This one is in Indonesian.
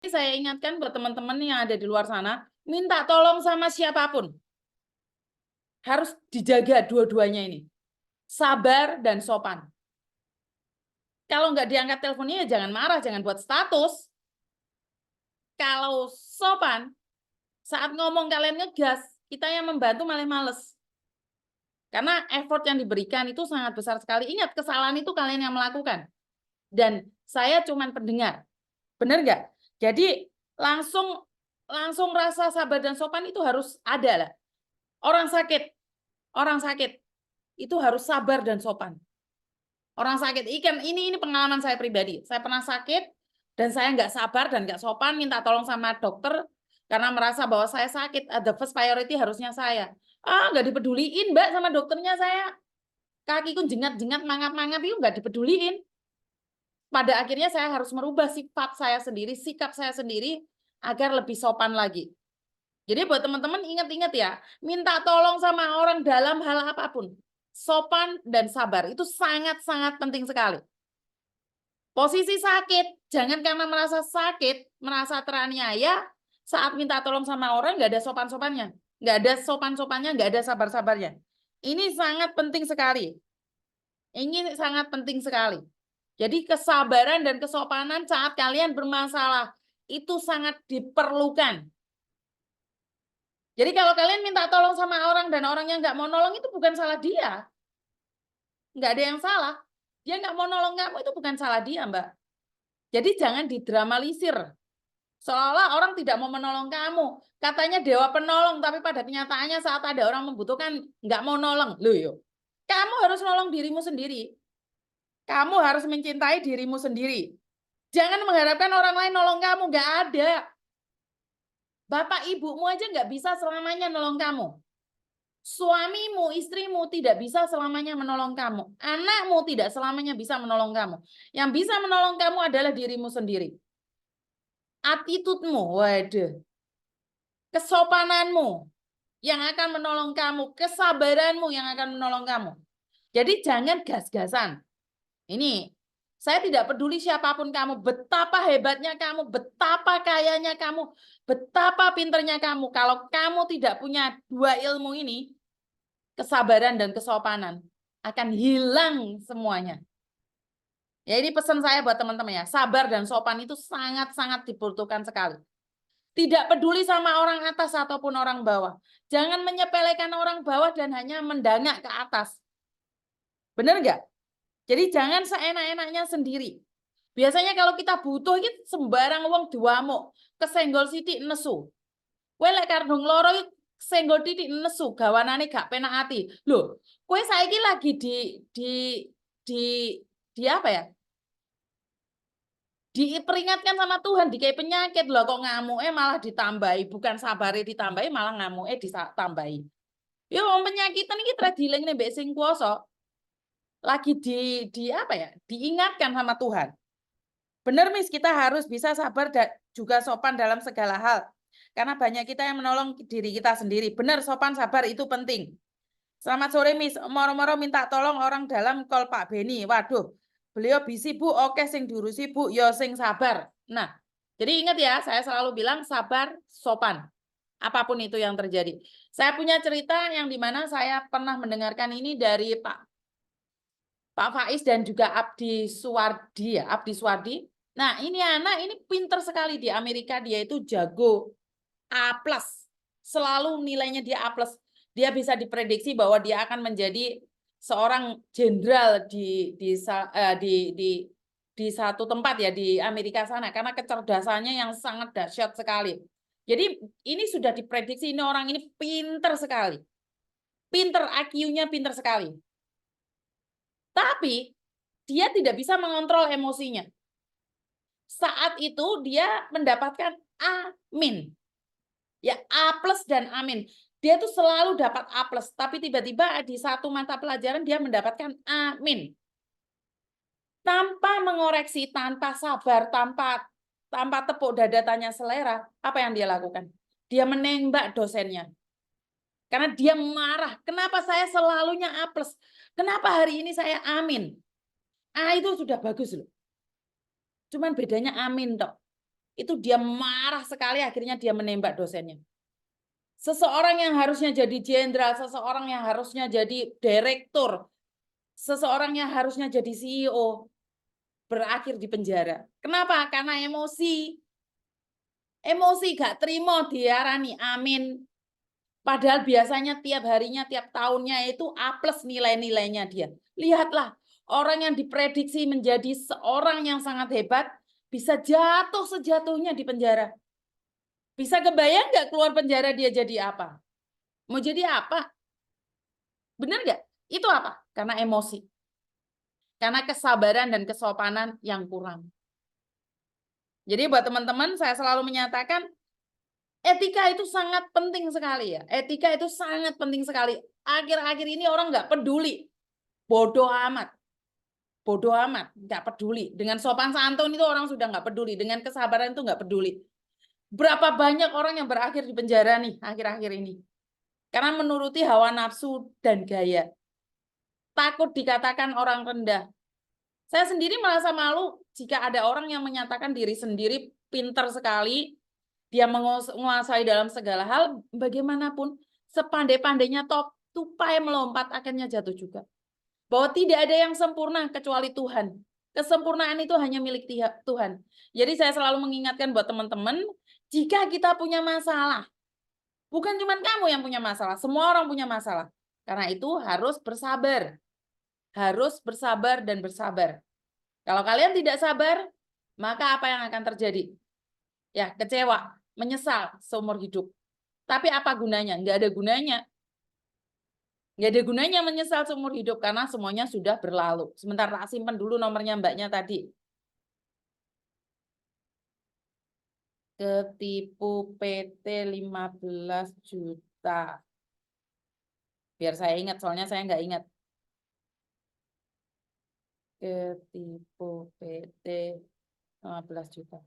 saya ingatkan buat teman-teman yang ada di luar sana, minta tolong sama siapapun. Harus dijaga dua-duanya ini. Sabar dan sopan. Kalau nggak diangkat teleponnya, ya jangan marah, jangan buat status. Kalau sopan, saat ngomong kalian ngegas, kita yang membantu malah males. Karena effort yang diberikan itu sangat besar sekali. Ingat, kesalahan itu kalian yang melakukan. Dan saya cuma pendengar. Benar nggak? Jadi langsung rasa sabar dan sopan itu harus ada lah. Orang sakit itu harus sabar dan sopan. Orang sakit, ini pengalaman saya pribadi. Saya pernah sakit dan saya nggak sabar dan nggak sopan, minta tolong sama dokter karena merasa bahwa saya sakit. The first priority harusnya saya. Nggak dipeduliin, Mbak, sama dokternya saya. Kakiku jengat-jengat, mangap-mangap itu nggak dipeduliin. Pada akhirnya saya harus merubah sifat saya sendiri, sikap saya sendiri agar lebih sopan lagi. Jadi buat teman-teman ingat-ingat ya, minta tolong sama orang dalam hal apapun. Sopan dan sabar itu sangat-sangat penting sekali. Posisi sakit, jangan karena merasa sakit, merasa teraniaya, saat minta tolong sama orang nggak ada sopan-sopannya. Nggak ada sopan-sopannya, nggak ada sabar-sabarnya. Ini sangat penting sekali. Ini sangat penting sekali. Jadi kesabaran dan kesopanan saat kalian bermasalah, itu sangat diperlukan. Jadi kalau kalian minta tolong sama orang dan orangnya nggak mau nolong, itu bukan salah dia. Nggak ada yang salah. Dia nggak mau nolong kamu, itu bukan salah dia, Mbak. Jadi jangan didramalisir. Seolah orang tidak mau menolong kamu. Katanya dewa penolong, tapi pada kenyataannya saat ada orang membutuhkan, nggak mau nolong. Loh, yuk. Kamu harus nolong dirimu sendiri. Kamu harus mencintai dirimu sendiri. Jangan mengharapkan orang lain nolong kamu, nggak ada. Bapak ibumu aja nggak bisa selamanya nolong kamu. Suamimu, istrimu tidak bisa selamanya menolong kamu. Anakmu tidak selamanya bisa menolong kamu. Yang bisa menolong kamu adalah dirimu sendiri. Attitude-mu, waduh. Kesopananmu yang akan menolong kamu. Kesabaranmu yang akan menolong kamu. Jadi jangan gas-gasan. Ini, saya tidak peduli siapapun kamu, betapa hebatnya kamu, betapa kayanya kamu, betapa pinternya kamu. Kalau kamu tidak punya dua ilmu ini, kesabaran dan kesopanan, akan hilang semuanya. Ya, ini pesan saya buat teman-teman ya, sabar dan sopan itu sangat-sangat dibutuhkan sekali. Tidak peduli sama orang atas ataupun orang bawah. Jangan menyepelekan orang bawah dan hanya mendangak ke atas. Benar nggak? Jadi jangan seenak-enaknya sendiri. Biasanya kalau kita butuh ini sembarang uang diwamuk, kesenggol sithik nesu. Kowe lek kardung loro senggol titik nesu, gawanane gak penak ati. Loh, kowe saiki lagi di di apa ya? Diperingatkan sama Tuhan, dikai penyakit loh, kok ngamuke malah ditambahi, bukan sabare ditambahi malah ngamuke ditambahi. Yo penyakitan iki tradileng mbek sing kuwasa. Lagi di apa ya? Diingatkan sama Tuhan. Benar, Miss, kita harus bisa sabar dan juga sopan dalam segala hal. Karena banyak kita yang menolong diri kita sendiri. Benar, sopan, sabar itu penting. Selamat sore, Miss. Moro-moro minta tolong orang dalam call Pak Beni. Waduh, beliau bisi, Bu. Oke, sing diurusi, Bu. Yo, sing sabar. Nah, jadi ingat ya, saya selalu bilang sabar, sopan. Apapun itu yang terjadi. Saya punya cerita yang dimana saya pernah mendengarkan ini dari Pak Faiz dan juga Abdi Suwardi. Ya, Abdi Suwardi. Nah, ini anak ini pinter sekali di Amerika, dia itu jago A+. Selalu nilainya dia A+. Dia bisa diprediksi bahwa dia akan menjadi seorang jenderal di satu tempat ya di Amerika sana karena kecerdasannya yang sangat dahsyat sekali. Jadi ini sudah diprediksi ini orang ini pinter sekali. Pinter, IQ-nya pinter sekali. Tapi dia tidak bisa mengontrol emosinya. Saat itu dia mendapatkan amin. Ya, A+ dan amin. Dia tuh selalu dapat A+, tapi tiba-tiba di satu mata pelajaran dia mendapatkan amin. Tanpa mengoreksi, tanpa sabar, tanpa tepuk dada tanya selera, apa yang dia lakukan? Dia menembak dosennya. Karena dia marah, kenapa saya selalunya A+? Kenapa hari ini saya amin? A itu sudah bagus loh. Cuman bedanya amin toh. itu dia marah sekali, akhirnya dia menembak dosennya. Seseorang yang harusnya jadi jenderal, seseorang yang harusnya jadi direktur, seseorang yang harusnya jadi CEO, berakhir di penjara. Kenapa? Karena emosi. Emosi gak terima diarani amin. Padahal biasanya tiap harinya, tiap tahunnya itu A+ nilai-nilainya dia. Lihatlah, orang yang diprediksi menjadi seorang yang sangat hebat, bisa jatuh sejatuhnya di penjara. Bisa kebayang nggak keluar penjara dia jadi apa? Mau jadi apa? Benar nggak? Itu apa? Karena emosi. Karena kesabaran dan kesopanan yang kurang. Jadi buat teman-teman, saya selalu menyatakan, etika itu sangat penting sekali ya. Etika itu sangat penting sekali. Akhir-akhir ini orang nggak peduli. Bodoh amat. Bodoh amat. Nggak peduli. Dengan sopan santun itu orang sudah nggak peduli. Dengan kesabaran itu nggak peduli. Berapa banyak orang yang berakhir di penjara nih akhir-akhir ini. Karena menuruti hawa nafsu dan gaya. Takut dikatakan orang rendah. Saya sendiri merasa malu jika ada orang yang menyatakan diri sendiri pintar sekali, dia menguasai dalam segala hal, bagaimanapun sepandai-pandainya tupai melompat akhirnya jatuh juga. Bahwa tidak ada yang sempurna kecuali Tuhan. Kesempurnaan itu hanya milik Tuhan. Jadi saya selalu mengingatkan buat teman-teman, jika kita punya masalah, bukan cuma kamu yang punya masalah, semua orang punya masalah. Karena itu harus bersabar. Harus bersabar dan bersabar. Kalau kalian tidak sabar, maka apa yang akan terjadi? Ya, kecewa, menyesal seumur hidup. Tapi apa gunanya? Nggak ada gunanya. Nggak ada gunanya menyesal seumur hidup karena semuanya sudah berlalu. Sebentar, tak simpan dulu nomornya mbaknya tadi. Ketipu PT 15 juta. Biar saya ingat, soalnya saya nggak ingat. Ketipu PT 15 juta.